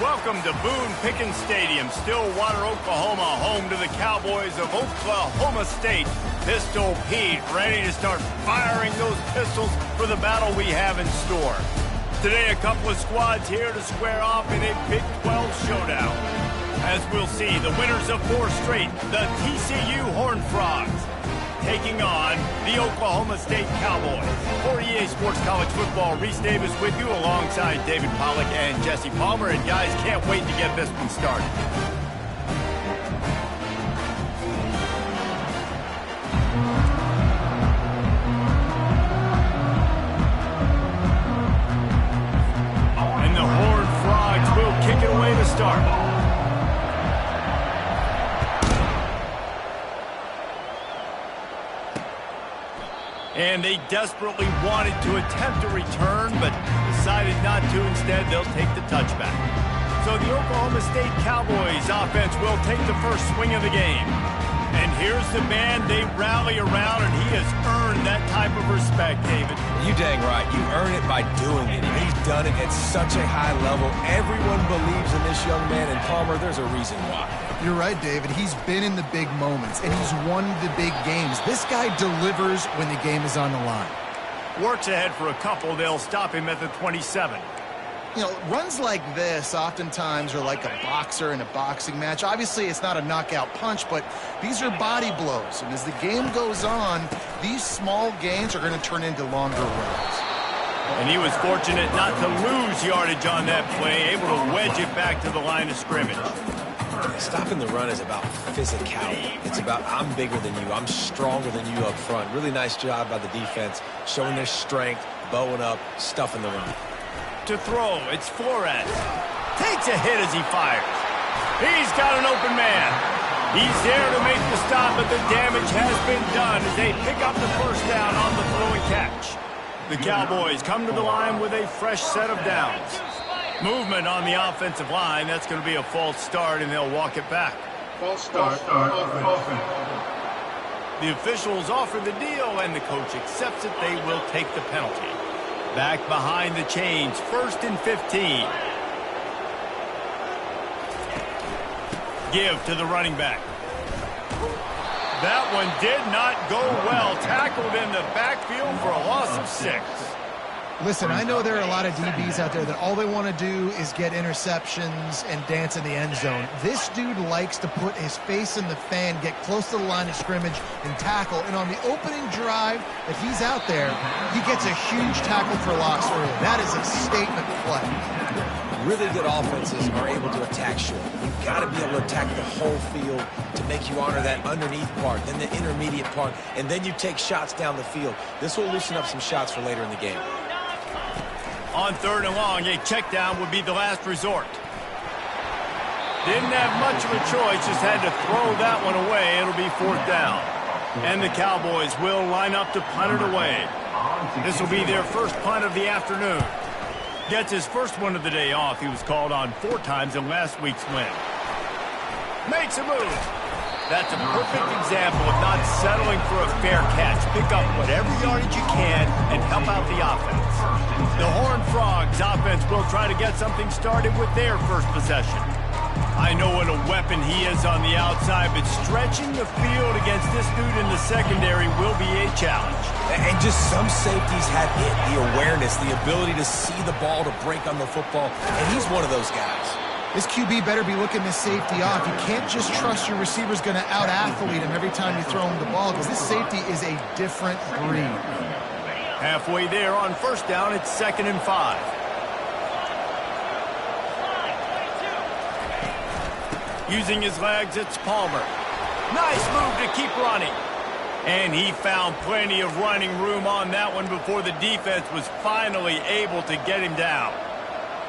Welcome to Boone Pickens Stadium, Stillwater, Oklahoma, home to the Cowboys of Oklahoma State. Pistol Pete ready to start firing those pistols for the battle we have in store. Today, a couple of squads here to square off in a Big 12 showdown. As we'll see, the winners of 4 straight, the TCU Horned Frogs, taking on the Oklahoma State Cowboys. For EA Sports College Football, Reese Davis with you alongside David Pollack and Jesse Palmer. And guys, can't wait to get this one started. And the Horned Frogs will kick it away to start. And they desperately wanted to attempt a return, but decided not to. Instead, they'll take the touchback. So the Oklahoma State Cowboys offense will take the first swing of the game. And here's the man they rally around, and he has earned that type of respect, David. You dang right. You earn it by doing it. He's done it at such a high level. Everyone believes in this young man, and Palmer, there's a reason why. You're right, David. He's been in the big moments, and he's won the big games. This guy delivers when the game is on the line. Works ahead for a couple. They'll stop him at the 27. You know, runs like this oftentimes are like a boxer in a boxing match. Obviously, it's not a knockout punch, but these are body blows. And as the game goes on, these small gains are going to turn into longer runs. And he was fortunate not to lose yardage on that play, able to wedge it back to the line of scrimmage. Stopping the run is about physicality. It's about I'm bigger than you. I'm stronger than you up front. Really nice job by the defense, showing their strength, bowing up, stuffing the run. To throw, it's Flores. Takes a hit as he fires. He's got an open man. He's there to make the stop, but the damage has been done as they pick up the first down on the throw and catch. The Cowboys come to the line with a fresh set of downs. Movement on the offensive line. That's going to be a false start, and they'll walk it back. False start. The officials offer the deal, and the coach accepts it. They will take the penalty. Back behind the chains, 1st and 15. Give to the running back. That one did not go well. Tackled in the backfield for a loss of 6. Listen, I know there are a lot of DBs out there that all they want to do is get interceptions and dance in the end zone. This dude likes to put his face in the fan, get close to the line of scrimmage, and tackle. And on the opening drive that he's out there, he gets a huge tackle for loss early. That is a statement play. Really good offenses are able to attack short. You've got to be able to attack the whole field to make you honor that underneath part, then the intermediate part, and then you take shots down the field. This will loosen up some shots for later in the game. On 3rd and long, a check down would be the last resort. Didn't have much of a choice, just had to throw that one away. It'll be 4th down. And the Cowboys will line up to punt it away. This will be their first punt of the afternoon. Gets his first one of the day off. He was called on 4 times in last week's win. Makes a move. That's a perfect example of not settling for a fair catch. Pick up whatever yardage you can and help out the offense. The Horned Frogs offense will try to get something started with their first possession. I know what a weapon he is on the outside, but stretching the field against this dude in the secondary will be a challenge. And just some safeties have it, the awareness, the ability to see the ball, to break on the football, and he's one of those guys. This QB better be looking this safety off. You can't just trust your receiver's going to out-athlete him every time you throw him the ball, because this safety is a different breed. Halfway there on 1st down, it's 2nd and 5. Using his legs, it's Palmer. Nice move to keep running. And he found plenty of running room on that one before the defense was finally able to get him down.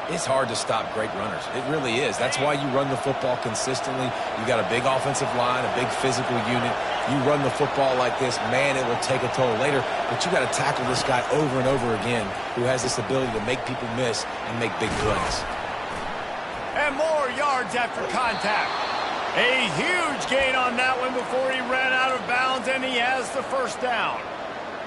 It's hard to stop great runners. It really is. That's why you run the football consistently. You got a big offensive line, a big physical unit. You run the football like this, man, it will take a toll later. But you got to tackle this guy over and over again who has this ability to make people miss and make big plays. And more yards after contact. A huge gain on that one before he ran out of bounds, and he has the first down.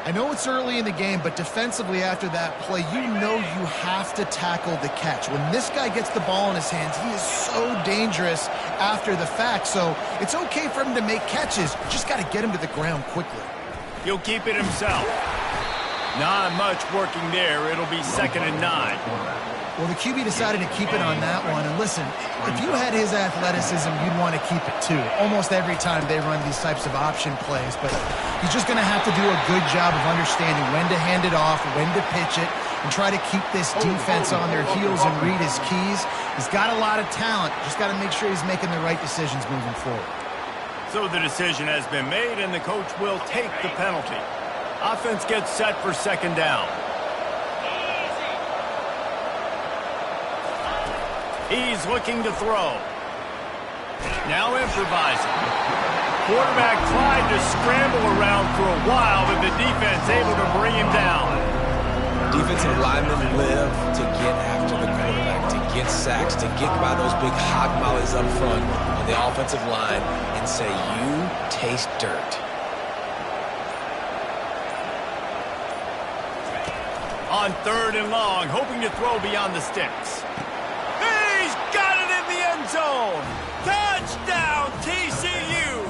I know it's early in the game, but defensively after that play, you know you have to tackle the catch. When this guy gets the ball in his hands, he is so dangerous after the fact. So it's okay for him to make catches. Just got to get him to the ground quickly. He'll keep it himself. Not much working there. It'll be 2nd and 9. Well, the QB decided to keep it on that one. And listen, if you had his athleticism, you'd want to keep it too. Almost every time they run these types of option plays. But he's just going to have to do a good job of understanding when to hand it off, when to pitch it, and try to keep this defense on their heels and read his keys. He's got a lot of talent. Just got to make sure he's making the right decisions moving forward. So the decision has been made, and the coach will take the penalty. Offense gets set for 2nd down. He's looking to throw. Now improvising. Quarterback tried to scramble around for a while, but the defense able to bring him down. Defensive linemen live to get after the quarterback, to get sacks, to get by those big hog mollies up front on the offensive line and say, you taste dirt. On 3rd and long, hoping to throw beyond the sticks. He's got it in the end zone. Touchdown, TCU.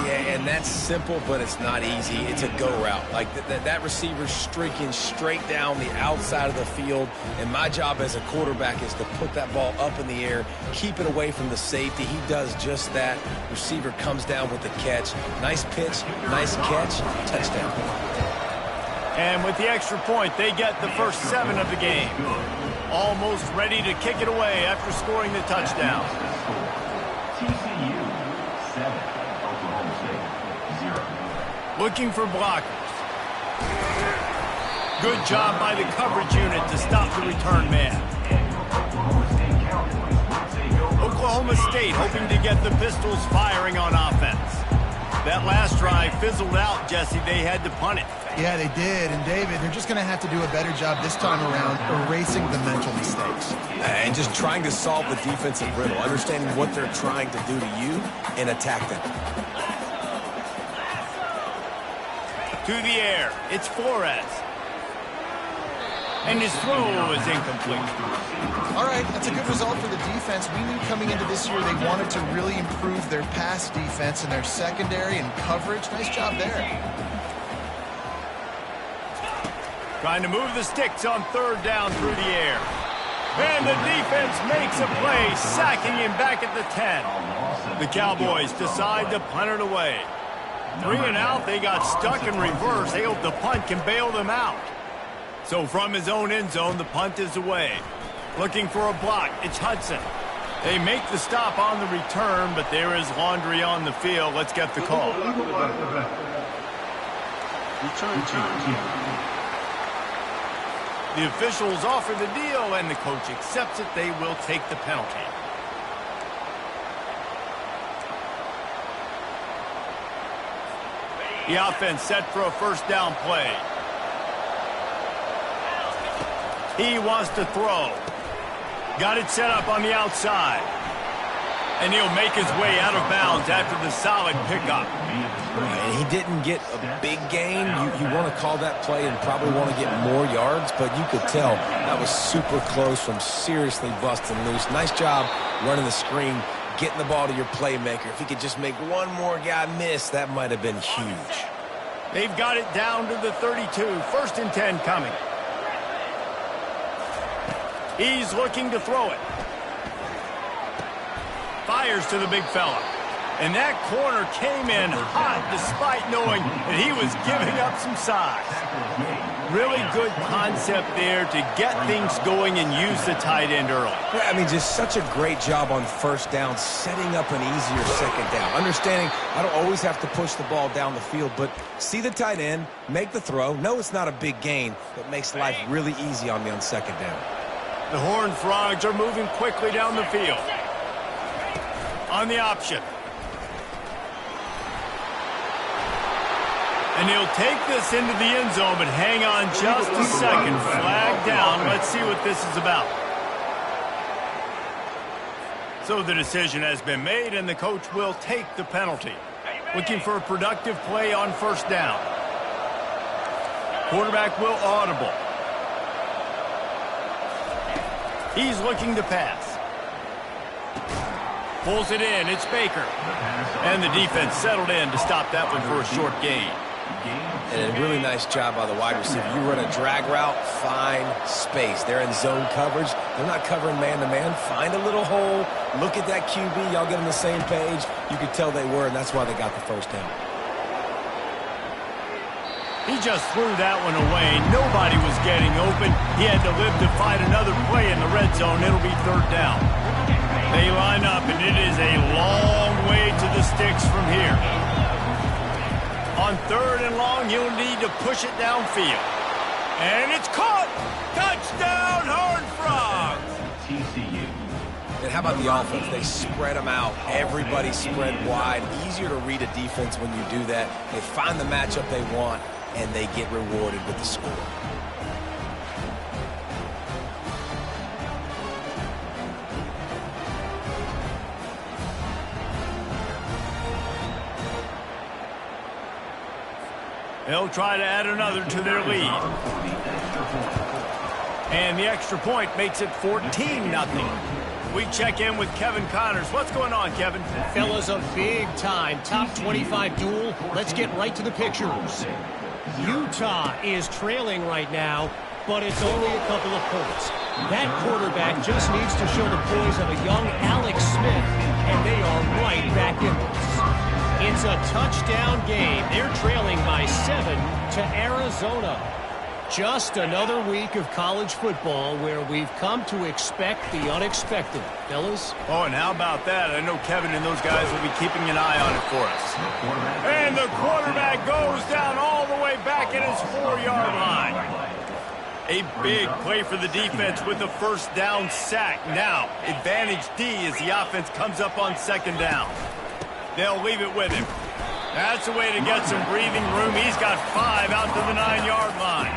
Yeah, and that's simple, but it's not easy. It's a go route. Like that receiver's streaking straight down the outside of the field, and my job as a quarterback is to put that ball up in the air, keep it away from the safety. He does just that. Receiver comes down with the catch. Nice pitch, nice catch, touchdown. And with the extra point, they get the first 7 of the game. Almost ready to kick it away after scoring the touchdown. TCU 7, Oklahoma State 0. Looking for blockers. Good job by the coverage unit to stop the return man. Oklahoma State hoping to get the Pistols firing on offense. That last drive fizzled out, Jesse. They had to punt it. Yeah, they did. And, David, they're just going to have to do a better job this time around erasing the mental mistakes. And just trying to solve the defensive riddle, understanding what they're trying to do to you and attack them. To the air. It's Flores. And his throw is incomplete. All right, that's a good result for the defense. We knew coming into this year they wanted to really improve their pass defense and their secondary and coverage. Nice job there. Trying to move the sticks on 3rd down through the air. And the defense makes a play, sacking him back at the 10. The Cowboys decide to punt it away. 3 and out, they got stuck in reverse. They hope the punt can bail them out. So from his own end zone, the punt is away. Looking for a block, it's Hudson. They make the stop on the return, but there is laundry on the field. Let's get the call. The officials offer the deal, and the coach accepts it. They will take the penalty. The offense set for a 1st down play. He wants to throw. Got it set up on the outside. And he'll make his way out of bounds after the solid pickup. And he didn't get a big gain. You want to call that play and probably want to get more yards, but you could tell that was super close from seriously busting loose. Nice job running the screen, getting the ball to your playmaker. If he could just make one more guy miss, that might have been huge. They've got it down to the 32. 1st and 10 coming. He's looking to throw it. Fires to the big fella. And that corner came in hot despite knowing that he was giving up some size. Really good concept there to get things going and use the tight end early. Yeah, I mean, just such a great job on 1st down, setting up an easier 2nd down. Understanding I don't always have to push the ball down the field, but see the tight end, make the throw. No, it's not a big gain, but makes life really easy on me on 2nd down. The Horned Frogs are moving quickly down the field. On the option. And he'll take this into the end zone, but hang on just a second. Flag down. Let's see what this is about. So the decision has been made, and the coach will take the penalty. Looking for a productive play on first down. Quarterback will audible. He's looking to pass. Pulls it in. It's Baker. And the defense settled in to stop that one for a short gain. And a really nice job by the wide receiver. You run a drag route, find space. They're in zone coverage. They're not covering man-to-man. Find a little hole. Look at that QB. Y'all get on the same page. You could tell they were, and that's why they got the first down. He just threw that one away. Nobody was getting open. He had to live to fight another play in the red zone. It'll be third down. They line up, and it is a long way to the sticks from here. On third and long, he'll need to push it downfield. And it's caught! Touchdown, Horned Frogs! TCU. And how about the offense? They spread them out. Everybody spread wide. Easier to read a defense when you do that. They find the matchup they want, and they get rewarded with the score. They'll try to add another to their lead. And the extra point makes it 14-0. We check in with Kevin Connors. What's going on, Kevin? Fellas, a big-time top 25 duel. Let's get right to the pictures. Utah is trailing right now, but it's only a couple of points. That quarterback just needs to show the poise of a young Alex Smith, and they are right back in this. It's a touchdown game. They're trailing by 7 to Arizona. Just another week of college football where we've come to expect the unexpected. Fellas? Oh, and how about that? I know Kevin and those guys will be keeping an eye on it for us. And the quarterback goes down all the way back at his 4-yard line. A big play for the defense with the first down sack. Now, advantage D as the offense comes up on second down. They'll leave it with him. That's a way to get some breathing room. He's got 5 out to the 9-yard line.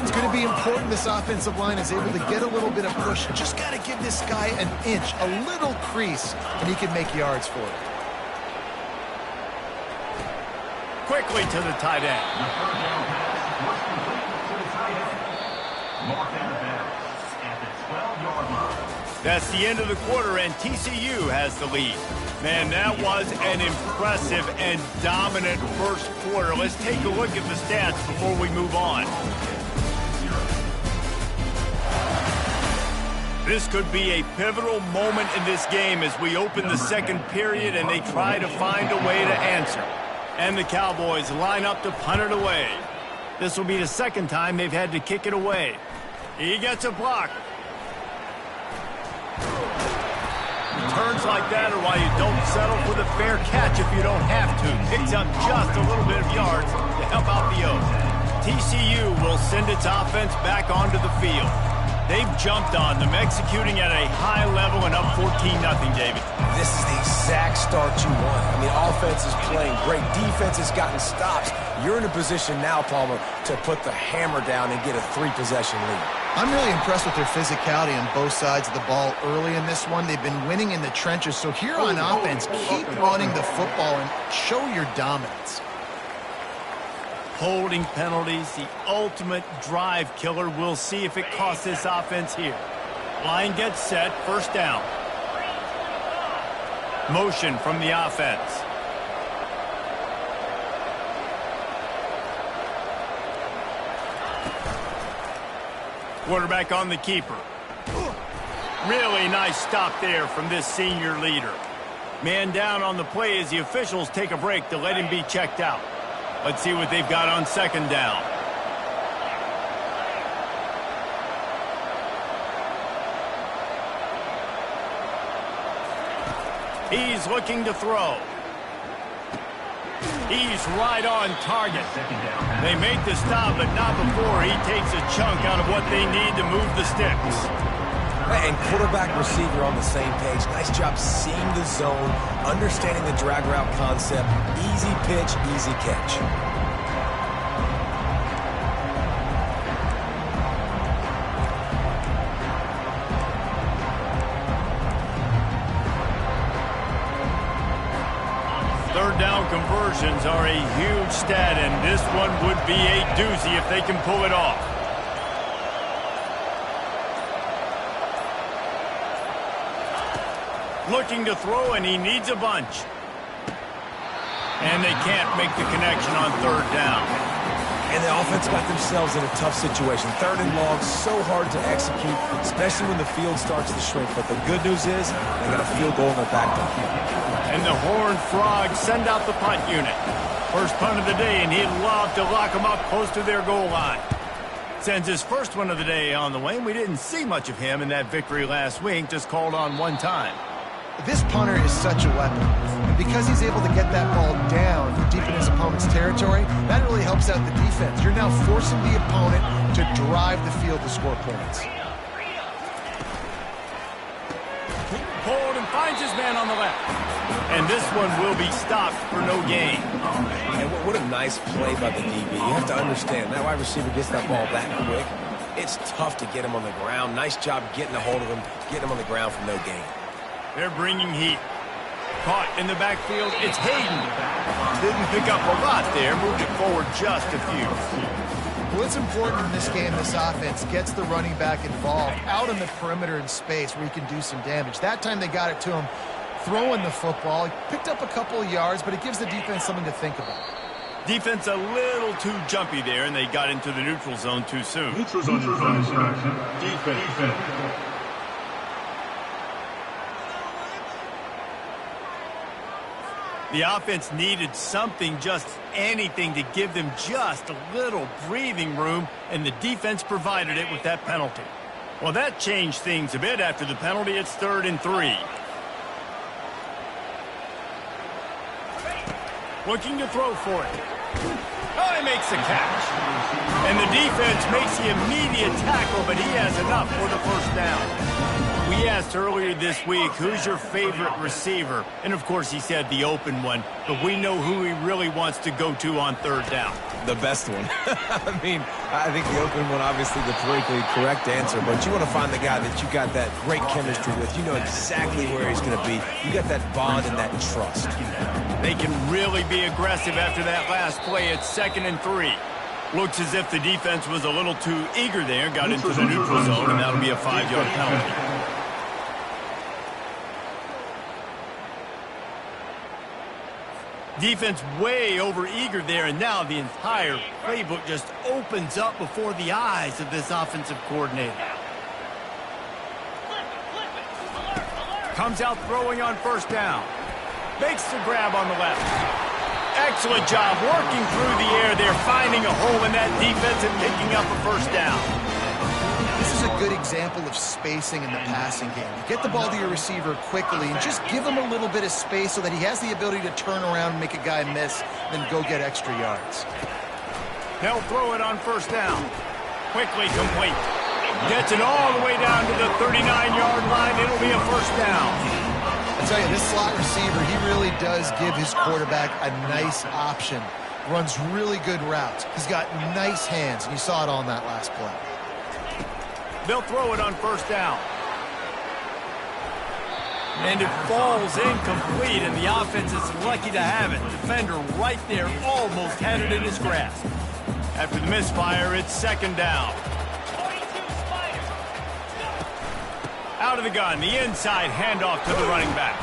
It's going to be important this offensive line is able to get a little bit of push. Just got to give this guy an inch, a little crease, and he can make yards for it. Quickly to the tight end. The third down pass was complete to the tight end. Mark down at the 12-yard line. That's the end of the quarter, and TCU has the lead. Man, that was an impressive and dominant first quarter. Let's take a look at the stats before we move on. This could be a pivotal moment in this game as we open the second period and they try to find a way to answer. And the Cowboys line up to punt it away. This will be the second time they've had to kick it away. He gets a block. Turns like that are why you don't settle for the fair catch if you don't have to. Picks up just a little bit of yards to help out the O's. TCU will send its offense back onto the field. They've jumped on them, executing at a high level and up 14-0, David. This is the exact start you want. I mean, offense is playing great. Defense has gotten stops. You're in a position now, Palmer, to put the hammer down and get a 3-possession lead. I'm really impressed with their physicality on both sides of the ball early in this one. They've been winning in the trenches. So here on offense, keep running the football and show your dominance. Holding penalties, the ultimate drive killer. We'll see if it costs this offense here. Line gets set, first down. Motion from the offense. Quarterback on the keeper. Really nice stop there from this senior leader. Man down on the play as the officials take a break to let him be checked out. Let's see what they've got on second down. He's looking to throw. He's right on target. They make the stop, but not before he takes a chunk out of what they need to move the sticks. And quarterback receiver on the same page. Nice job seeing the zone, understanding the drag route concept. Easy pitch, easy catch. Third down conversions are a huge stat, and this one would be a doozy if they can pull it off. Looking to throw, and he needs a bunch. And they can't make the connection on third down. And the offense got themselves in a tough situation. Third and long, so hard to execute, especially when the field starts to shrink. But the good news is they got a field goal in their back pocket. And the Horned Frogs send out the punt unit. First punt of the day, and he'd love to lock them up close to their goal line. Sends his first one of the day on the way, and we didn't see much of him in that victory last week, just called on one time. This punter is such a weapon. And because he's able to get that ball down deep in his opponent's territory, that really helps out the defense. You're now forcing the opponent to drive the field to score points. Hold and finds his man on the left. And this one will be stopped for no gain. And what a nice play by the DB. You have to understand, that wide receiver gets that ball that quick. It's tough to get him on the ground. Nice job getting a hold of him, getting him on the ground for no gain. They're bringing heat. Caught in the backfield, it's Hayden. Didn't pick up a lot there, moved it forward just a few. Well, it's important in this game, this offense gets the running back involved out on the perimeter in space where he can do some damage. That time they got it to him throwing the football. He picked up a couple of yards, but it gives the defense something to think about. Defense a little too jumpy there, and they got into the neutral zone too soon. Neutral zone infraction. Defense. The offense needed something, just anything, to give them just a little breathing room, and the defense provided it with that penalty. Well, that changed things a bit. After the penalty, it's 3rd and 3. Looking to throw for it. Oh, he makes the catch. And the defense makes the immediate tackle, but he has enough for the first down. We asked earlier this week, who's your favorite receiver? And, of course, he said the open one. But we know who he really wants to go to on third down. The best one. I mean, I think the open one, obviously the politically correct answer. But you want to find the guy that you got that great chemistry with. You know exactly where he's going to be. You got that bond and that trust. They can really be aggressive after that last play. It's 2nd and 3. Looks as if the defense was a little too eager there. Got into the neutral zone, and that'll be a 5-yard penalty. Defense way over eager there, and now the entire playbook just opens up before the eyes of this offensive coordinator. Comes out throwing on first down. Makes the grab on the left. Excellent job working through the air there, finding a hole in that defense and picking up a first down. This is a good example of spacing in the passing game. You get the ball to your receiver quickly and just give him a little bit of space so that he has the ability to turn around and make a guy miss, then go get extra yards. They'll throw it on first down. Quickly complete. Gets it all the way down to the 39-yard line. It'll be a first down. I tell you, this slot receiver, he really does give his quarterback a nice option. Runs really good routes. He's got nice hands, and you saw it on that last play. They'll throw it on first down. And it falls incomplete, and the offense is lucky to have it. Defender right there almost had it in his grasp. After the misfire, it's 2nd down. Out of the gun, the inside handoff to the running back.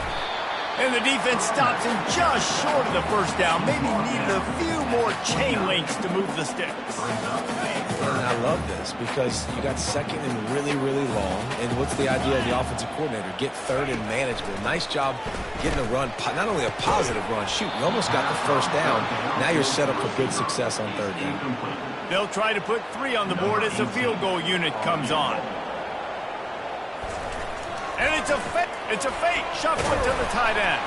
And the defense stops him just short of the first down. Maybe needed a few more chain links to move the sticks. And I love this because you got 2nd and really, really long. And what's the idea of the offensive coordinator? Get 3rd and manageable. Nice job getting a run, not only a positive run, shoot, you almost got the first down. Now you're set up for good success on 3rd down. They'll try to put 3 on the board as the field goal unit comes on. And it's a fake. Shuffle it to the tight end.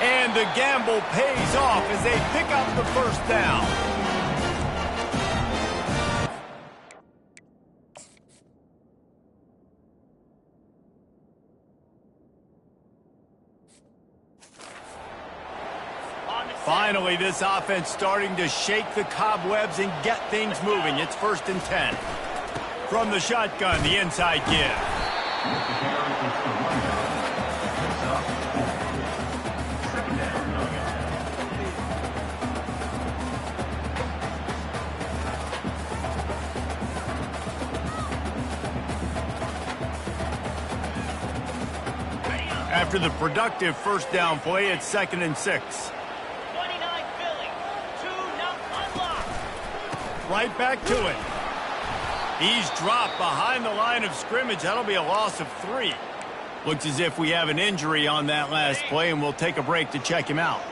And the gamble pays off as they pick up the first down. Finally, this offense starting to shake the cobwebs and get things moving. It's 1st and 10. From the shotgun, the inside give. After the productive first down play, it's 2nd and 6. 29 Philly. 2 now unlocked. Right back to it. He's dropped behind the line of scrimmage. That'll be a loss of 3. Looks as if we have an injury on that last play, and we'll take a break to check him out.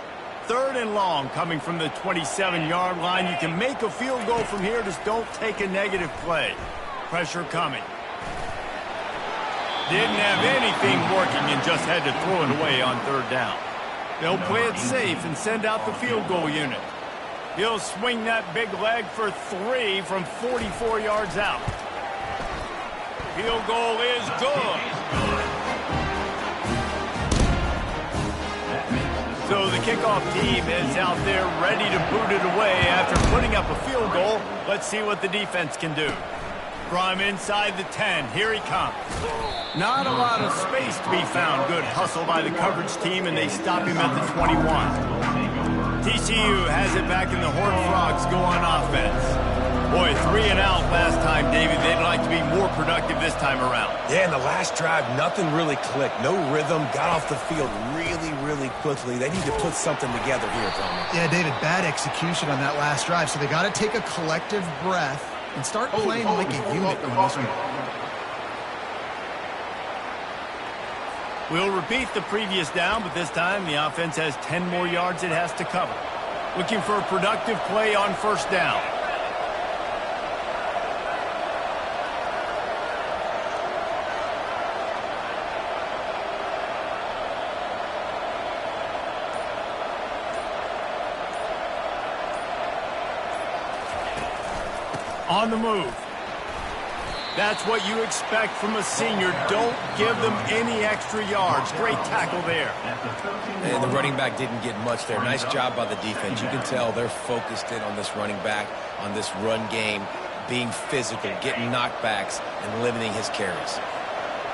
3rd and long coming from the 27-yard line. You can make a field goal from here. Just don't take a negative play. Pressure coming. Didn't have anything working and just had to throw it away on 3rd down. They'll play it safe and send out the field goal unit. He'll swing that big leg for 3 from 44 yards out. Field goal is good. So the kickoff team is out there ready to boot it away after putting up a field goal. Let's see what the defense can do. From inside the 10, here he comes. Not a lot of space to be found. Good hustle by the coverage team, and they stop him at the 21. TCU has it back, and the Horned Frogs go on offense. Boy, 3 and out last time, David. They'd like to be more productive this time around. Yeah, in the last drive, nothing really clicked. No rhythm. Got off the field really, really quickly. They need to put something together here, Tommy. Yeah, David, bad execution on that last drive, so they got to take a collective breath and start playing like a unit on this one. We'll repeat the previous down, but this time the offense has 10 more yards it has to cover. Looking for a productive play on 1st down. On the move. That's what you expect from a senior. Don't give them any extra yards. Great tackle there. And the running back didn't get much there. Nice job by the defense. You can tell they're focused in on this running back, on this run game, being physical, getting knockbacks, and limiting his carries.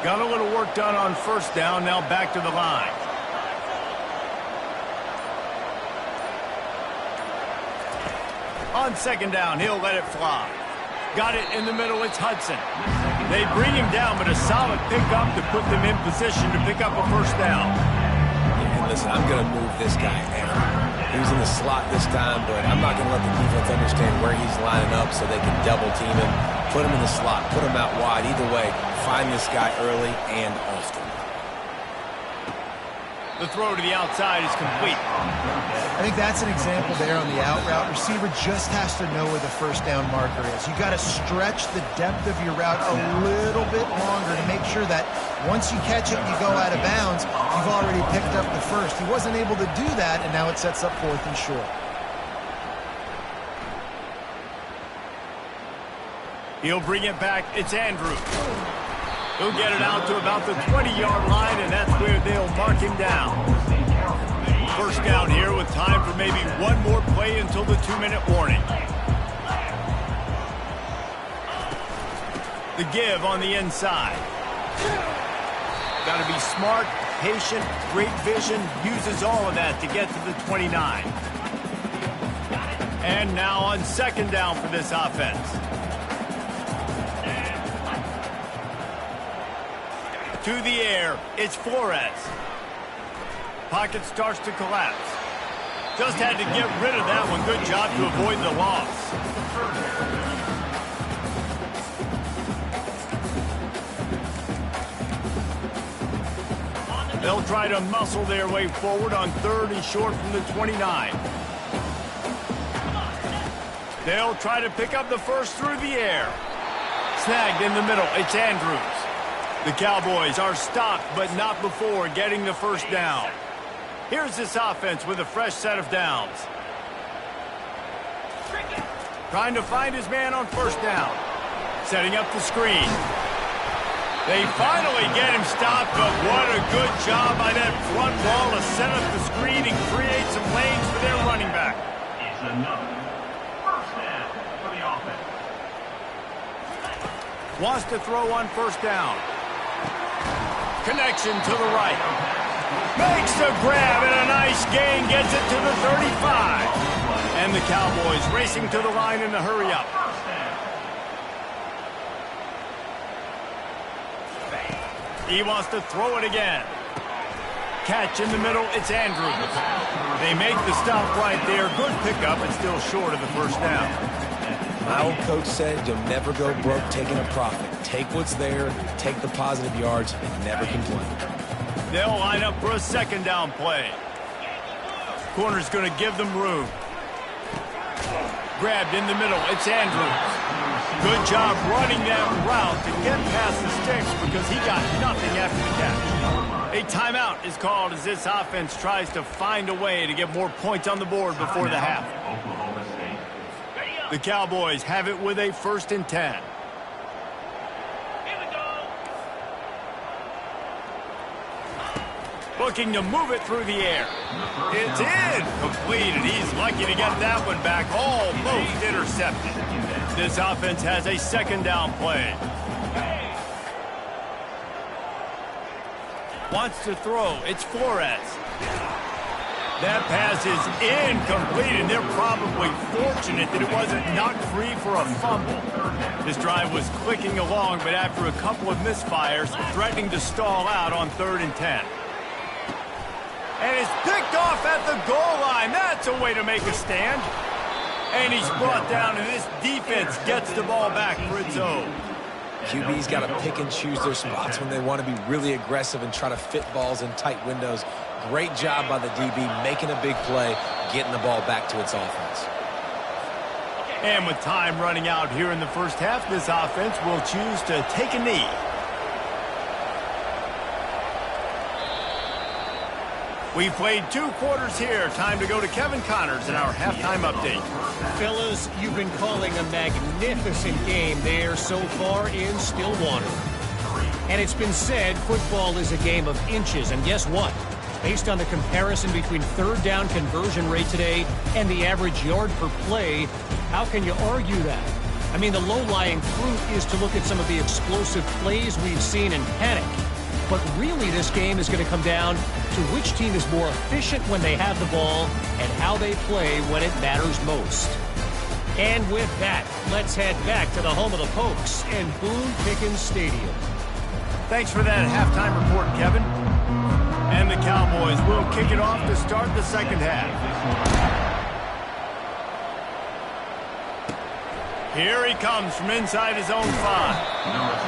Got a little work done on 1st down. Now back to the line. On 2nd down, he'll let it fly. Got it in the middle, it's Hudson. They bring him down, but a solid pickup to put them in position to pick up a 1st down. And listen, I'm going to move this guy out. He was in the slot this time, but I'm not going to let the defense understand where he's lining up so they can double team him, put him in the slot, put him out wide. Either way, find this guy early and often. The throw to the outside is complete. I think that's an example there on the out route. Receiver just has to know where the 1st down marker is. You got to stretch the depth of your route a little bit longer to make sure that once you catch it and you go out of bounds, you've already picked up the 1st. He wasn't able to do that, and now it sets up 4th and short. He'll bring it back. It's Andrews. He'll get it out to about the 20-yard line, and that's where they'll mark him down. 1st down here with time for maybe one more play until the 2-minute warning. The give on the inside. Got to be smart, patient, great vision, uses all of that to get to the 29. And now on 2nd down for this offense. To the air, it's Flores. Pocket starts to collapse. Just had to get rid of that one. Good job to avoid the loss. They'll try to muscle their way forward on 3rd and short from the 29. They'll try to pick up the 1st through the air. Snagged in the middle, it's Andrews. The Cowboys are stopped, but not before getting the 1st down. Here's this offense with a fresh set of downs. Trying to find his man on 1st down. Setting up the screen. They finally get him stopped, but what a good job by that front wall to set up the screen and create some lanes for their running back. It's another 1st down for the offense. Wants to throw on 1st down. Connection to the right. Makes the grab and a nice gain, gets it to the 35. And the Cowboys racing to the line in the hurry up. He wants to throw it again. catch in the middle. It's Andrews. They make the stop right there. Good pickup, and still short of the first down. My old coach said you'll never go broke taking a profit. Take what's there, take the positive yards, and never complain. They'll line up for a second down play. Corner's going to give them room. Grabbed in the middle. It's Andrews. Good job running that route to get past the sticks because he got nothing after the catch. A timeout is called as this offense tries to find a way to get more points on the board before the half. The Cowboys have it with a 1st and 10. Here we go. Looking to move it through the air. It's in. Completed. He's lucky to get that one back. Almost intercepted. This offense has a second down play. Wants to throw. It's Flores. That pass is incomplete, and they're probably fortunate that it wasn't knocked free for a fumble. This drive was clicking along, but after a couple of misfires, threatening to stall out on 3rd and 10. And it's picked off at the goal line. That's a way to make a stand. And he's brought down, and this defense gets the ball back for its own. QB's got to pick and choose their spots when they want to be really aggressive and try to fit balls in tight windows. Great job by the DB making a big play, getting the ball back to its offense. And with time running out here in the first half, this offense will choose to take a knee. We've played 2 quarters here. Time to go to Kevin Connors in our halftime update. Fellas, you've been calling a magnificent game there so far in Stillwater. And it's been said football is a game of inches. And guess what? Based on the comparison between 3rd down conversion rate today and the average yard per play, how can you argue that? I mean, the low-lying fruit is to look at some of the explosive plays we've seen in panic. But really, this game is going to come down to which team is more efficient when they have the ball and how they play when it matters most. And with that, let's head back to the home of the Pokes and Boone Pickens Stadium. Thanks for that halftime report, Kevin. And the Cowboys will kick it off to start the second half. Here he comes from inside his own 5.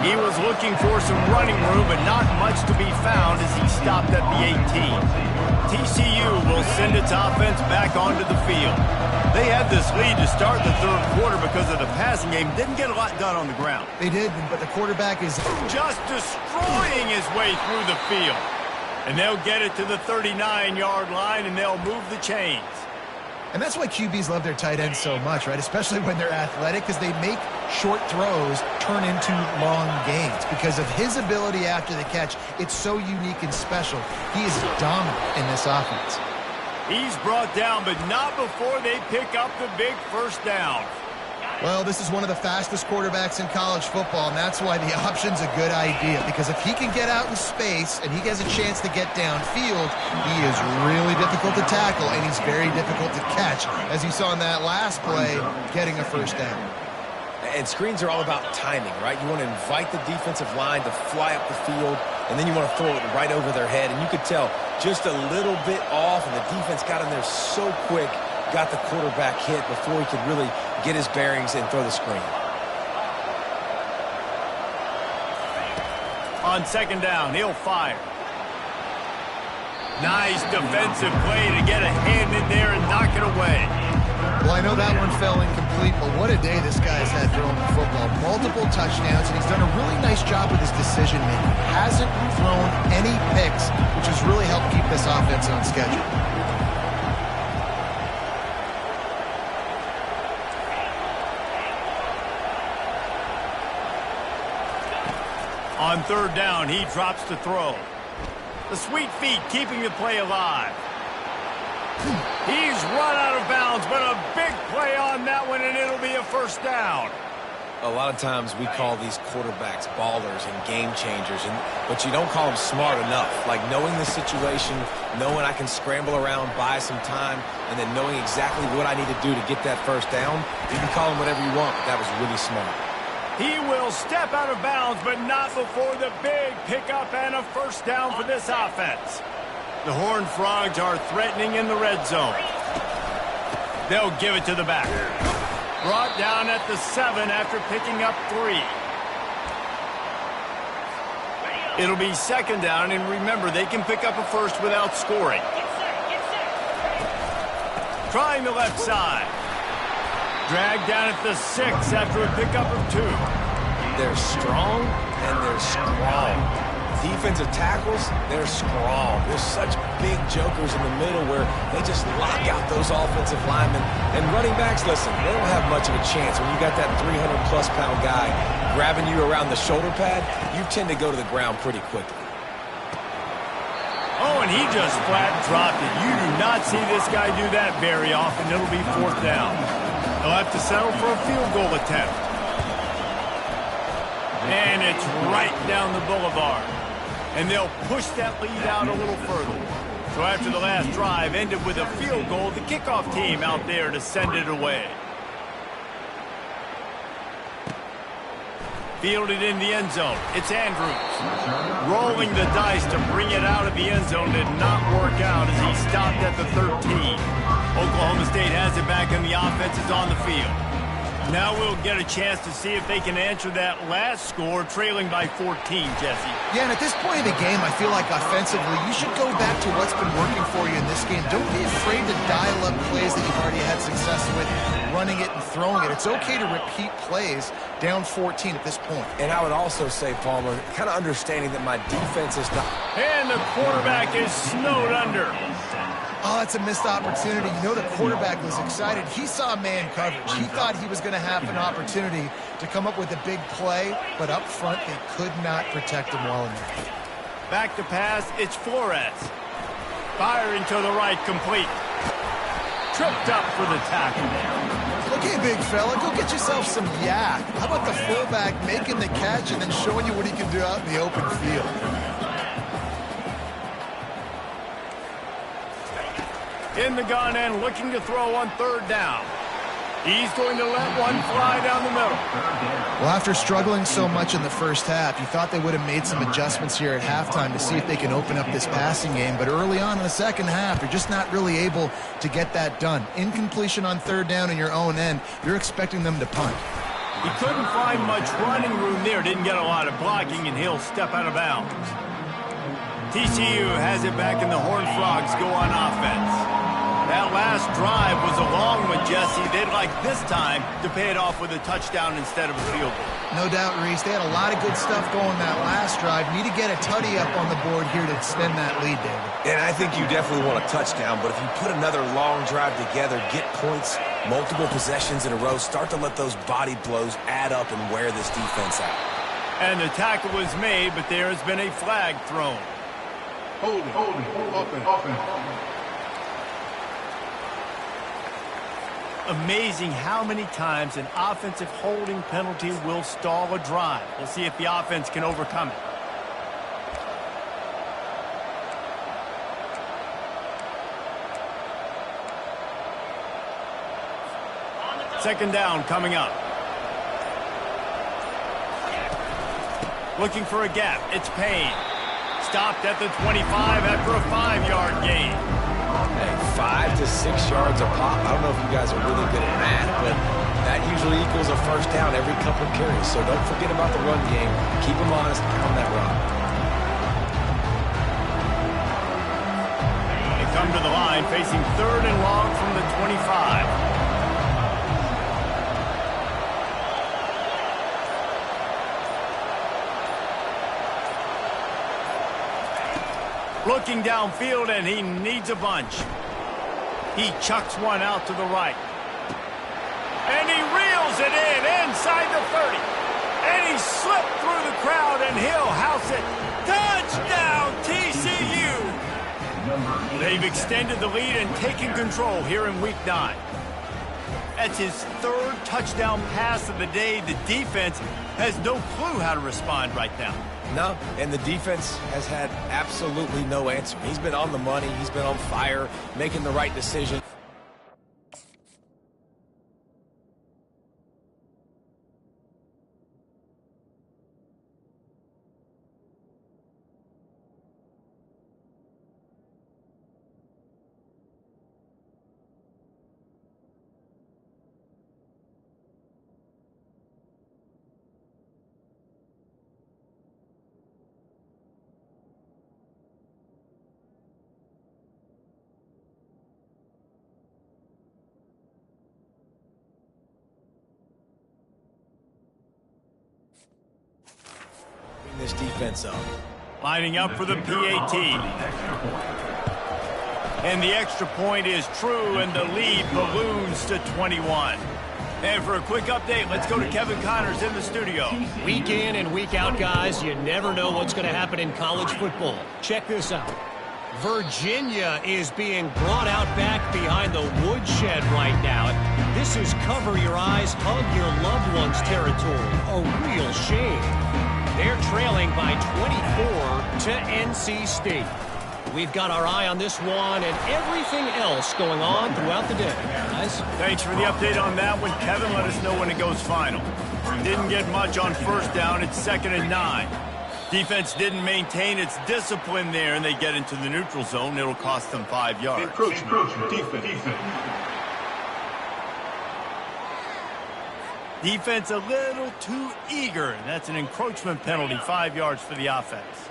He was looking for some running room, but not much to be found as he stopped at the 18. TCU will send its offense back onto the field. They had this lead to start the 3rd quarter because of the passing game. Didn't get a lot done on the ground. They did, but the quarterback is just destroying his way through the field. And they'll get it to the 39-yard line, and they'll move the chains. And that's why QBs love their tight ends so much, right? Especially when they're athletic, because they make short throws turn into long gains. Because of his ability after the catch, it's so unique and special. He is dominant in this offense. He's brought down, but not before they pick up the big first down. Well, this is one of the fastest quarterbacks in college football, and that's why the option's a good idea. Because if he can get out in space and he has a chance to get downfield, he is really difficult to tackle, and he's very difficult to catch. As you saw in that last play, getting a first down. And screens are all about timing, right? You want to invite the defensive line to fly up the field, and then you want to throw it right over their head. And you could tell just a little bit off, and the defense got in there so quick, got the quarterback hit before he could really get his bearings and throw the screen. On second down, he'll fire. Nice defensive play to get a hand in there and knock it away. Well, I know that one fell incomplete, but what a day this guy's had throwing the football. Multiple touchdowns, and he's done a really nice job with his decision-making. Hasn't thrown any picks, which has really helped keep this offense on schedule. On third down, he drops to throw. The sweet feet keeping the play alive. He's run out of bounds, but a big play on that one, and it'll be a first down. A lot of times we call these quarterbacks ballers and game changers, but you don't call them smart enough. Like knowing the situation, knowing I can scramble around, buy some time, and then knowing exactly what I need to do to get that first down. You can call them whatever you want, but that was really smart. He will step out of bounds, but not before the big pickup and a first down for this offense. The Horned Frogs are threatening in the red zone. They'll give it to the back. Brought down at the 7 after picking up 3. It'll be second down, and remember, they can pick up a first without scoring. Trying the left side. Dragged down at the 6 after a pickup of 2. They're strong and they're strong. Defensive tackles, they're strong. There's such big jokers in the middle where they just lock out those offensive linemen. And running backs, listen, they don't have much of a chance. When you got that 300-plus pound guy grabbing you around the shoulder pad, you tend to go to the ground pretty quickly. Oh, and he just flat dropped it. You do not see this guy do that very often. It'll be fourth down. They'll have to settle for a field goal attempt. And it's right down the boulevard. And they'll push that lead out a little further. So after the last drive ended with a field goal, the kickoff team out there to send it away. Fielded in the end zone. It's Andrews. Rolling the dice to bring it out of the end zone did not work out as he stopped at the 13. Oklahoma State has it back and the offense is on the field. Now we'll get a chance to see if they can answer that last score, trailing by 14, Jesse. Yeah, and at this point in the game, I feel like offensively, you should go back to what's been working for you in this game. Don't be afraid to dial up plays that you've already had success with, running it and throwing it. It's okay to repeat plays down 14 at this point. And I would also say, Palmer, kind of understanding that my defense is not... And the quarterback is snowed under. Oh, that's a missed opportunity. You know the quarterback was excited. He saw man coverage. He thought he was going to have an opportunity to come up with a big play, but up front they could not protect him well enough. Back to pass, it's Flores. Firing to the right, complete. Tripped up for the tackle. Okay, big fella, go get yourself some yak. How about the fullback making the catch and then showing you what he can do out in the open field? In the gun and looking to throw on third down. He's going to let one fly down the middle. Well, after struggling so much in the first half, you thought they would have made some adjustments here at halftime to see if they can open up this passing game. But early on in the second half, you're just not really able to get that done. Incompletion on third down in your own end, you're expecting them to punt. He couldn't find much running room there. Didn't get a lot of blocking, and he'll step out of bounds. TCU has it back, and the Horned Frogs go on offense. That last drive was a long one, Jesse. They'd like this time to pay it off with a touchdown instead of a field goal. No doubt, Reese. They had a lot of good stuff going that last drive. Need to get a tutty up on the board here to extend that lead, David. And I think you definitely want a touchdown, but if you put another long drive together, get points, multiple possessions in a row, start to let those body blows add up and wear this defense out. And the tackle was made, but there has been a flag thrown. Hold it, offense. Amazing how many times an offensive holding penalty will stall a drive. We'll see if the offense can overcome it. Second down coming up. Looking for a gap. It's Payne. Stopped at the 25 after a 5-yard gain. Hey, 5 to 6 yards a pop. I don't know if you guys are really good at math, but that usually equals a first down every couple of carries. So don't forget about the run game. Keep them honest. Pound that rock. They come to the line facing third and long from the 25. Looking downfield, and he needs a bunch. He chucks one out to the right. And he reels it in inside the 30. And he slipped through the crowd, and he'll house it. Touchdown, TCU! They've extended the lead and taken control here in Week 9. That's his third touchdown pass of the day. The defense has no clue how to respond right now. No, and the defense has had absolutely no answer. He's been on the money. He's been on fire, making the right decision. this defense up. Lining up for the PAT. And the extra point is true, and the lead balloons to 21. And for a quick update, let's go to Kevin Connors in the studio. Week in and week out, guys, you never know what's going to happen in college football. Check this out. Virginia is being brought out back behind the woodshed right now. This is cover your eyes, hug your loved ones territory. A real shame. They're trailing by 24 to NC State. We've got our eye on this one and everything else going on throughout the day, guys. Thanks for the update on that one, Kevin. Let us know when it goes final. Didn't get much on first down. It's 2nd and 9. Defense didn't maintain its discipline there, and they get into the neutral zone. It'll cost them 5 yards. Encroachment. Defense. Defense a little too eager. That's an encroachment penalty, 5 yards for the offense.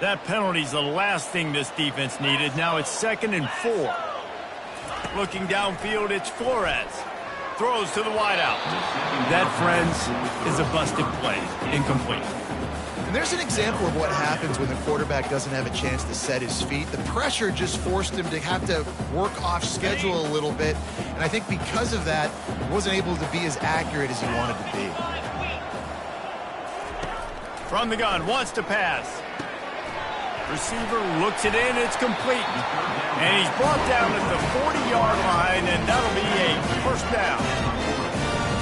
That penalty's the last thing this defense needed. Now it's 2nd and 4. Looking downfield, it's Flores. Throws to the wideout. That, friends, is a busted play. Incomplete. And there's an example of what happens when the quarterback doesn't have a chance to set his feet. The pressure just forced him to have to work off schedule a little bit. And I think because of that, he wasn't able to be as accurate as he wanted to be. From the gun, wants to pass. Receiver looks it in, it's complete. And he's brought down at the 40-yard line, and that'll be a first down.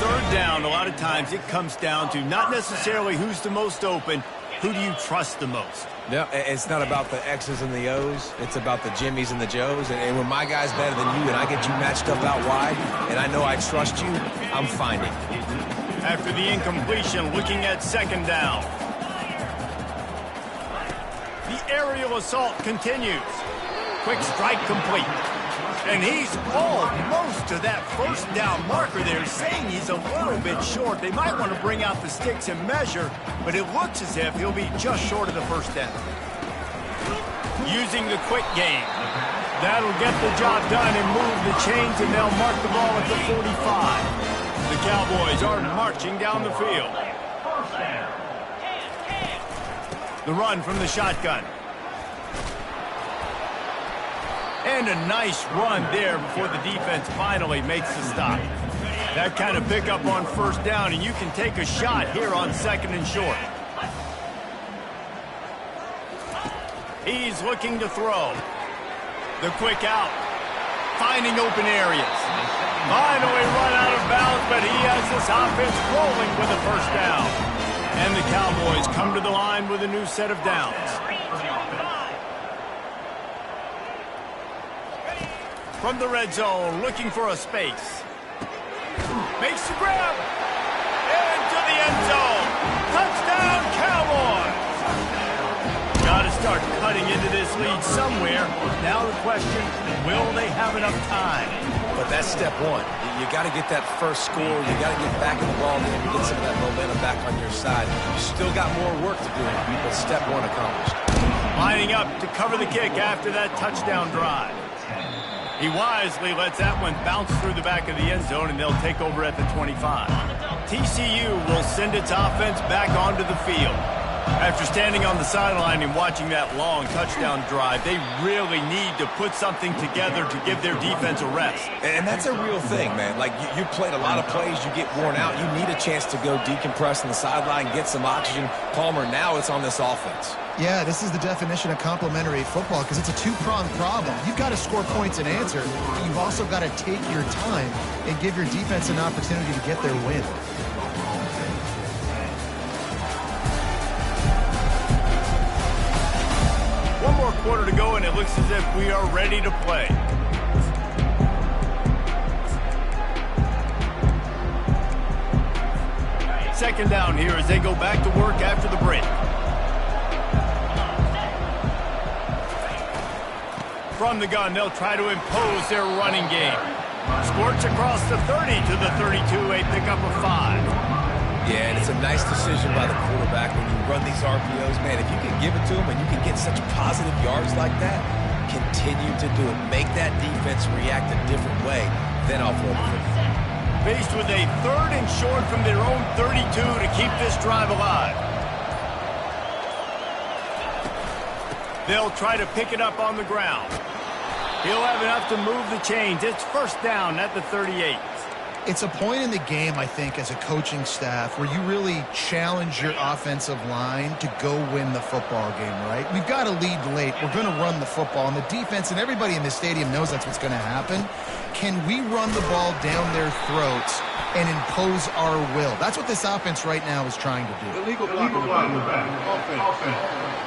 3rd down, a lot of times it comes down to not necessarily who's the most open, who do you trust the most? No, it's not about the X's and the O's. It's about the Jimmies and the Joes. And when my guy's better than you and I get you matched up out wide, and I know I trust you, I'm finding. After the incompletion, looking at 2nd down. The aerial assault continues. Quick strike complete. And he's almost to that first down marker there, saying he's a little bit short. They might want to bring out the sticks and measure, but it looks as if he'll be just short of the first down. Using the quick game. That'll get the job done and move the chains, and they'll mark the ball at the 45. The Cowboys are marching down the field. The run from the shotgun. And a nice run there before the defense finally makes the stop. That kind of pickup on first down, and you can take a shot here on 2nd and short. He's looking to throw. The quick out. Finding open areas. Finally run out of bounds, but he has this offense rolling with a first down. And the Cowboys come to the line with a new set of downs. From the red zone, looking for a space. Makes the grab. Into the end zone. Touchdown, Cowboys! Got to start cutting into this lead somewhere. Now the question, will they have enough time? But that's step one. You got to get that first score. You got to get back in the ball game and get some of that momentum back on your side. You still got more work to do, but step one accomplished. Lining up to cover the kick after that touchdown drive. He wisely lets that one bounce through the back of the end zone, and they'll take over at the 25. TCU will send its offense back onto the field. After standing on the sideline and watching that long touchdown drive, they really need to put something together to give their defense a rest. And that's a real thing, man. Like, you played a lot of plays, you get worn out. You need a chance to go decompress on the sideline, get some oxygen. Palmer, now it's on this offense. Yeah, this is the definition of complementary football because it's a two-pronged problem. You've got to score points and answer, but you've also got to take your time and give your defense an opportunity to get their win. One more quarter to go, and it looks as if we are ready to play. Second down here as they go back to work after the break. From the gun, they'll try to impose their running game. Squirts across the 30 to the 32, a pickup of 5. Yeah, and it's a nice decision by the quarterback when you run these RPOs. Man, if you can give it to him and you can get such positive yards like that, continue to do it. Make that defense react a different way. Then I'll throw the football. Faced with a 3rd and short from their own 32 to keep this drive alive. They'll try to pick it up on the ground. He'll have enough to move the chains. It's first down at the 38. It's a point in the game, I think, as a coaching staff where you really challenge your offensive line to go win the football game, right? We've got to lead late. We're going to run the football. And the defense and everybody in the stadium knows that's what's going to happen. Can we run the ball down their throats and impose our will? That's what this offense right now is trying to do. Illegal block in the back. Offense.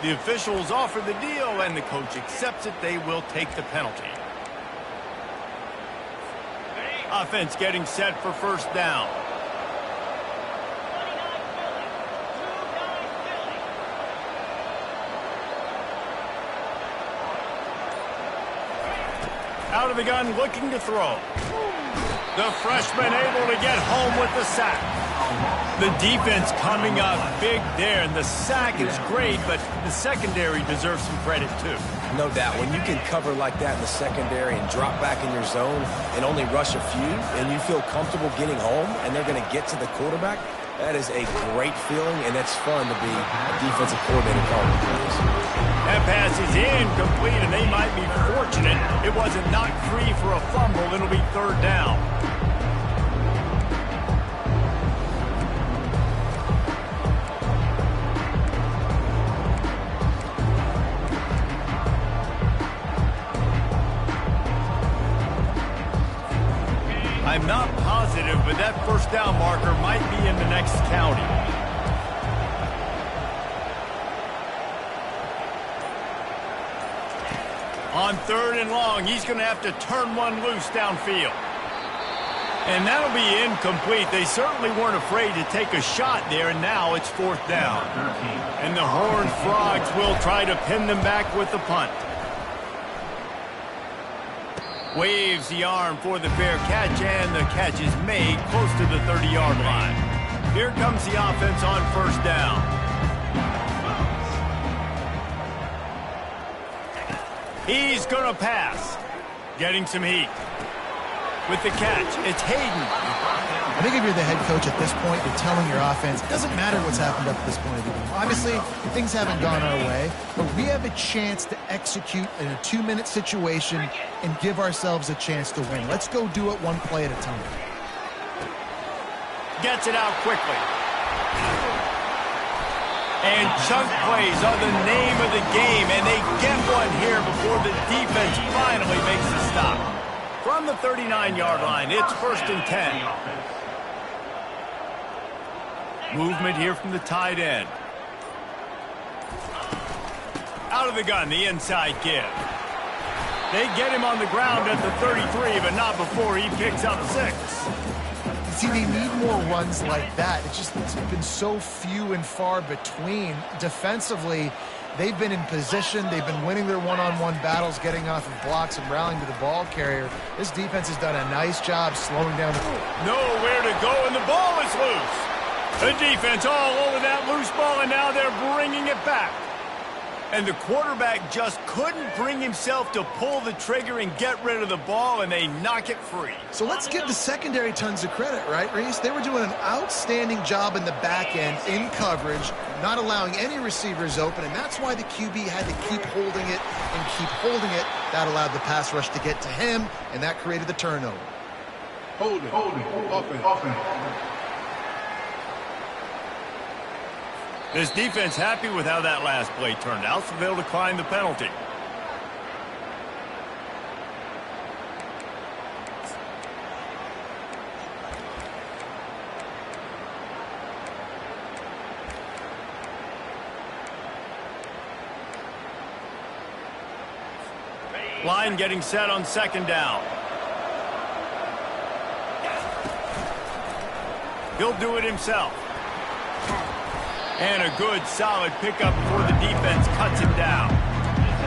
The officials offer the deal, and the coach accepts it. They will take the penalty. Offense getting set for first down. Out of the gun, looking to throw. The freshman able to get home with the sack. The defense coming up big there, and the sack is great, but the secondary deserves some credit too. No doubt. When you can cover like that in the secondary and drop back in your zone and only rush a few, and you feel comfortable getting home, and they're going to get to the quarterback, that is a great feeling, and it's fun to be a defensive coordinator calling the plays. That pass is incomplete, and they might be fortunate it wasn't knocked free for a fumble. It'll be third down. I'm not positive, but that first down marker might be in the next county. On third and long, he's going to have to turn one loose downfield. And that'll be incomplete. They certainly weren't afraid to take a shot there, and now it's fourth down. And the Horned Frogs will try to pin them back with the punt. Waves the arm for the fair catch, and the catch is made close to the 30-yard line. Here comes the offense on first down. He's going to pass. Getting some heat. With the catch, it's Hayden. I think if you're the head coach at this point, you're telling your offense, it doesn't matter what's happened up to this point of the game. Obviously, things haven't gone our way, but we have a chance to execute in a 2-minute situation and give ourselves a chance to win. Let's go do it one play at a time. Gets it out quickly. And chunk plays are the name of the game, and they get one here before the defense finally makes the stop. From the 39-yard line, it's first and 10. Movement here from the tight end. Out of the gun, the inside give. They get him on the ground at the 33, but not before he picks up 6. See, they need more runs like that. It's been so few and far between. Defensively, they've been in position. They've been winning their one-on-one battles, getting off of blocks and rallying to the ball carrier. This defense has done a nice job slowing down the... Nowhere to go, and the ball is loose. The defense all over that loose ball, and now they're bringing it back. And the quarterback just couldn't bring himself to pull the trigger and get rid of the ball, and they knock it free. So let's give the secondary tons of credit, right, Reese? They were doing an outstanding job in the back end, in coverage, not allowing any receivers open, and that's why the QB had to keep holding it and keep holding it. That allowed the pass rush to get to him, and that created the turnover. Hold it. Offense. This defense happy with how that last play turned out, so they'll decline the penalty. Line getting set on second down. He'll do it himself. And a good, solid pickup before the defense cuts him down.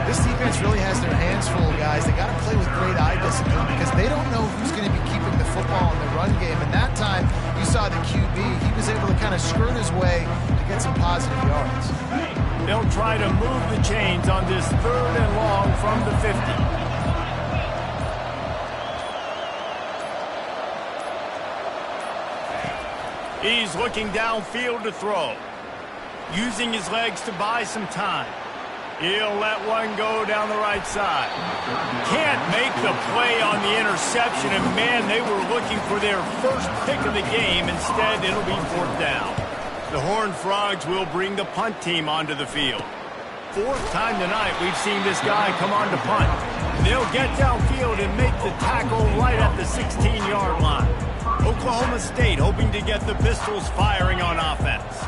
This defense really has their hands full, guys. They got to play with great eye discipline because they don't know who's going to be keeping the football in the run game. And that time, you saw the QB. He was able to kind of skirt his way to get some positive yards. They'll try to move the chains on this third and long from the 50. He's looking downfield to throw. using his legs to buy some time. He'll let one go down the right side. Can't make the play on the interception, and man, they were looking for their first pick of the game. Instead, it'll be 4th down. The Horned Frogs will bring the punt team onto the field. 4th time tonight we've seen this guy come on to punt. They'll get downfield and make the tackle right at the 16-yard line. Oklahoma State hoping to get the Pistols firing on offense.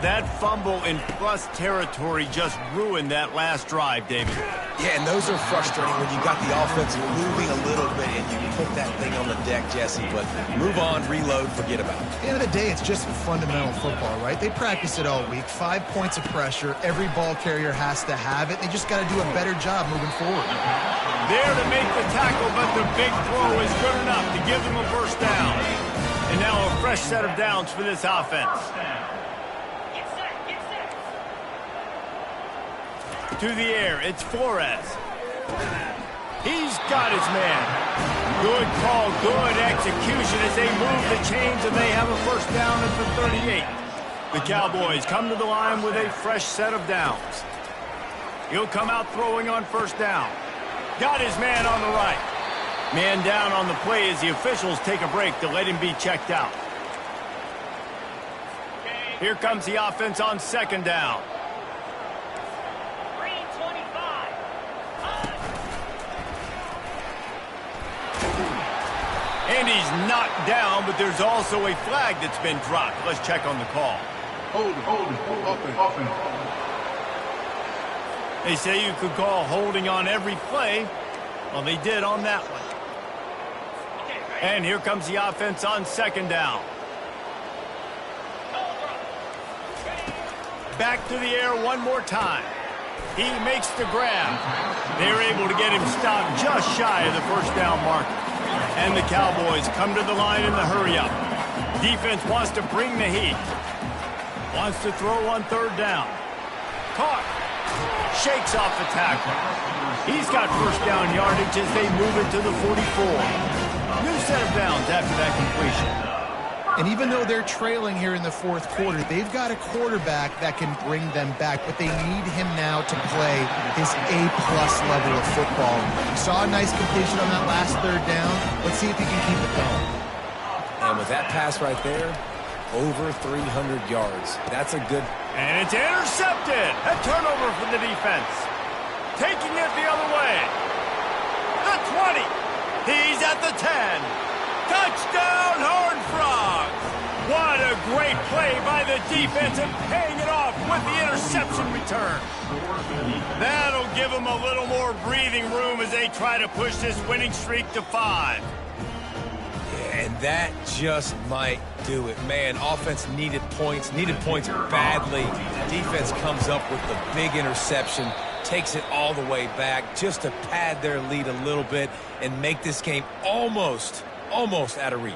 That fumble in plus territory just ruined that last drive, David. Yeah, and those are frustrating when you got the offense moving a little bit and you put that thing on the deck, Jesse. But move on, reload, forget about it. At the end of the day, it's just fundamental football, right? They practice it all week. 5 points of pressure. Every ball carrier has to have it. They just got to do a better job moving forward. There to make the tackle, but the big throw is good enough to give them a first down. And now a fresh set of downs for this offense. To the air, it's Flores. He's got his man. Good call, good execution as they move the chains, and they have a first down at the 38. The Cowboys come to the line with a fresh set of downs. He'll come out throwing on first down. Got his man on the right. Man down on the play as the officials take a break to let him be checked out. Here comes the offense on 2nd down. And he's knocked down, but there's also a flag that's been dropped. Let's check on the call. Hold it. Offense. They say you could call holding on every play. Well, they did on that one. And here comes the offense on 2nd down. Back to the air one more time. He makes the grab. They're able to get him stopped just shy of the first down marker. And the Cowboys come to the line in the hurry-up. Defense wants to bring the heat. Wants to throw on 3rd down. Caught. Shakes off the tackle. He's got first down yardage as they move it to the 44. New set of downs after that completion. And even though they're trailing here in the 4th quarter, they've got a quarterback that can bring them back, but they need him now to play his A-plus level of football. We saw a nice completion on that last 3rd down. Let's see if he can keep it going. And with that pass right there, over 300 yards. That's a good... And it's intercepted. A turnover for the defense. Taking it the other way. The 20. He's at the 10. Touchdown, Horned Frogs! What a great play by the defense and paying it off with the interception return. That'll give them a little more breathing room as they try to push this winning streak to 5. And that just might do it. Man, offense needed points badly. Defense comes up with the big interception, takes it all the way back just to pad their lead a little bit and make this game almost out of reach.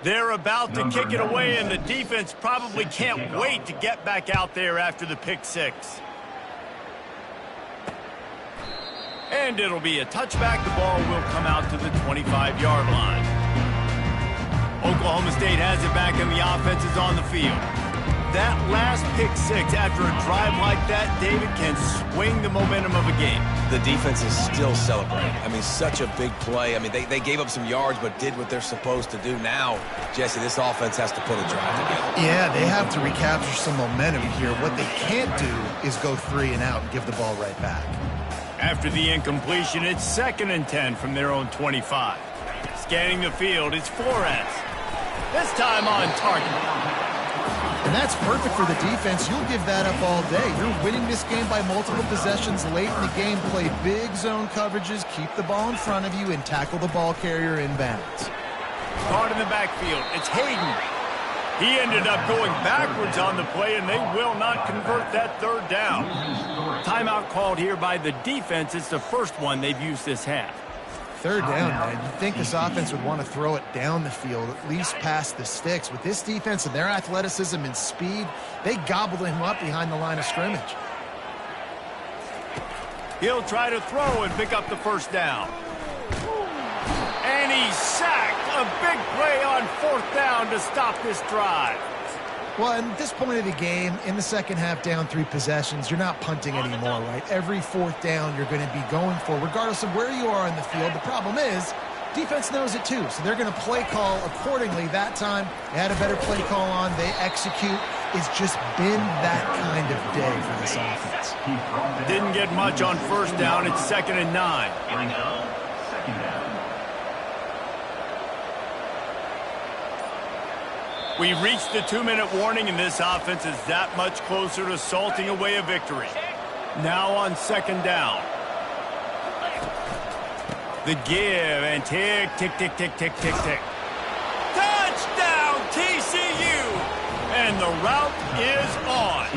They're about to kick it away, and the defense probably can't wait to get back out there after the pick 6. And it'll be a touchback. The ball will come out to the 25-yard line. Oklahoma State has it back, and the offense is on the field. That last pick six after a drive like that, David, can swing the momentum of a game. The defense is still celebrating. I mean, such a big play. I mean, they gave up some yards but did what they're supposed to do. Now, Jesse, this offense has to put a drive together. Yeah, they have to recapture some momentum here. What they can't do is go 3 and out and give the ball right back. After the incompletion, it's 2nd and 10 from their own 25. Scanning the field, it's Flores. This time on target. And that's perfect for the defense. You'll give that up all day. You're winning this game by multiple possessions late in the game. Play big zone coverages, keep the ball in front of you, and tackle the ball carrier inbounds. Caught in the backfield, it's Hayden. He ended up going backwards on the play, and they will not convert that 3rd down. Timeout called here by the defense. It's the first one they've used this half. 3rd down, man. You'd think this offense would want to throw it down the field, at least past the sticks. With this defense and their athleticism and speed, they gobbled him up behind the line of scrimmage. He'll try to throw and pick up the 1st down. And he's sacked. A big play on 4th down to stop this drive. Well, at this point of the game, in the second half, down 3 possessions, you're not punting anymore, right? Every 4th down you're going to be going for, regardless of where you are in the field. The problem is, defense knows it too, so they're going to play call accordingly. That time, they had a better play call on. They execute. It's just been that kind of day for this offense. Didn't get much on 1st down. It's 2nd and 9. We reached the 2-minute warning, and this offense is that much closer to salting away a victory. Now on 2nd down. The give, and tick, tick, tick, tick, tick, tick, tick. Touchdown, TCU! And the route is on.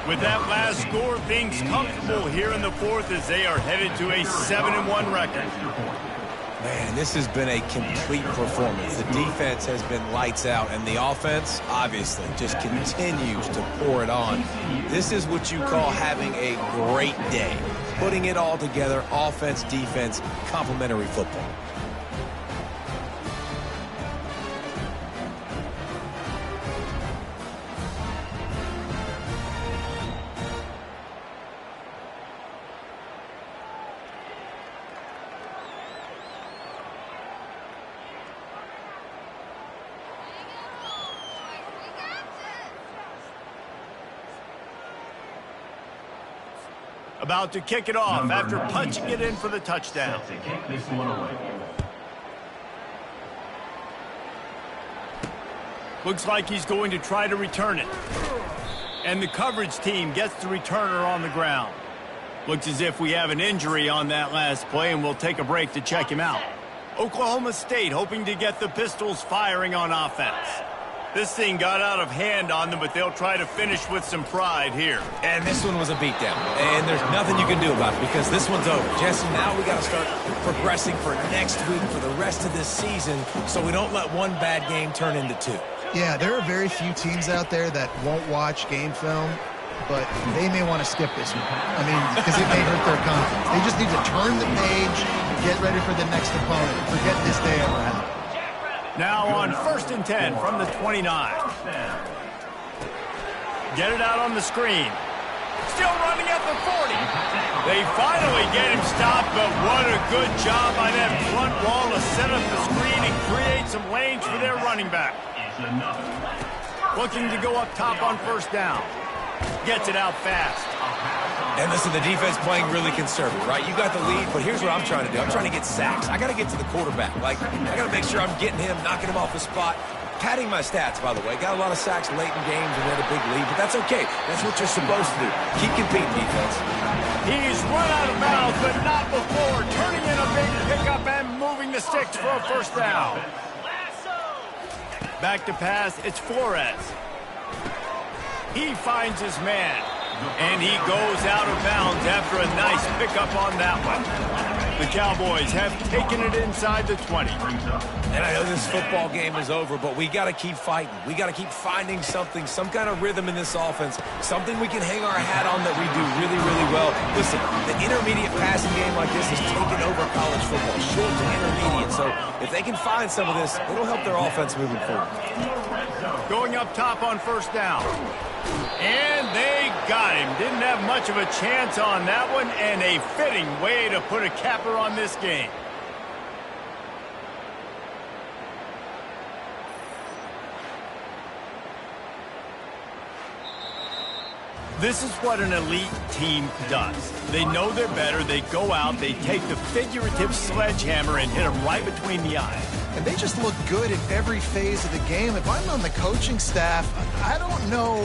With that last score, things comfortable here in the 4th as they are headed to a 7-1 record. Man, this has been a complete performance. The defense has been lights out, and the offense, obviously, just continues to pour it on. This is what you call having a great day. Putting it all together, offense, defense, complementary football. About to kick it off after punching it in for the touchdown. Looks like he's going to try to return it. And the coverage team gets the returner on the ground. Looks as if we have an injury on that last play, and we'll take a break to check him out. Oklahoma State hoping to get the Pistols firing on offense. This thing got out of hand on them, but they'll try to finish with some pride here. And this one was a beatdown. And there's nothing you can do about it because this one's over. Jesse, now we got to start progressing for next week for the rest of this season so we don't let one bad game turn into 2. Yeah, there are very few teams out there that won't watch game film, but they may want to skip this one. I mean, because it may hurt their confidence. They just need to turn the page, get ready for the next opponent, forget this day ever happened. Now on 1st and 10 from the 29. Get it out on the screen. Still running at the 40. They finally get him stopped, but what a good job by that front wall to set up the screen and create some lanes for their running back. Looking to go up top on 1st down. Gets it out fast. And listen, the defense playing really conservative, right? You got the lead, but here's what I'm trying to do. I'm trying to get sacks. I got to get to the quarterback. Like, I got to make sure I'm getting him, knocking him off the spot. Padding my stats, by the way. Got a lot of sacks late in games and had a big lead, but that's okay. That's what you're supposed to do. Keep competing, defense. He's run out of bounds, but not before. Turning in a big pickup and moving the sticks for a 1st down. Back to pass, it's Flores. He finds his man. And he goes out of bounds after a nice pickup on that one. The Cowboys have taken it inside the 20. And I know this football game is over, but we got to keep fighting. We got to keep finding something, some kind of rhythm in this offense, something we can hang our hat on that we do really, really well. Listen, the intermediate passing game like this has taken over college football, short to intermediate. So if they can find some of this, it'll help their offense moving forward. Going up top on first down. And they got him. Didn't have much of a chance on that one, and a fitting way to put a capper on this game. This is what an elite team does. They know they're better. They go out. They take the figurative sledgehammer and hit them right between the eyes. And they just look good in every phase of the game. If I'm on the coaching staff, I don't know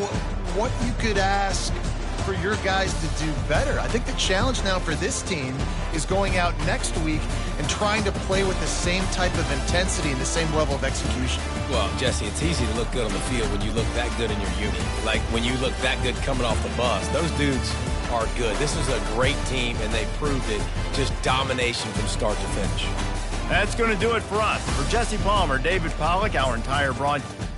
what you could ask for your guys to do better. I think the challenge now for this team is going out next week and trying to play with the same type of intensity and the same level of execution. Well, Jesse, it's easy to look good on the field when you look that good in your unit. Like when you look that good coming off the bus. Those dudes are good. This is a great team, and they proved it. Just domination from start to finish. That's going to do it for us. For Jesse Palmer, David Pollack, our entire broadcast.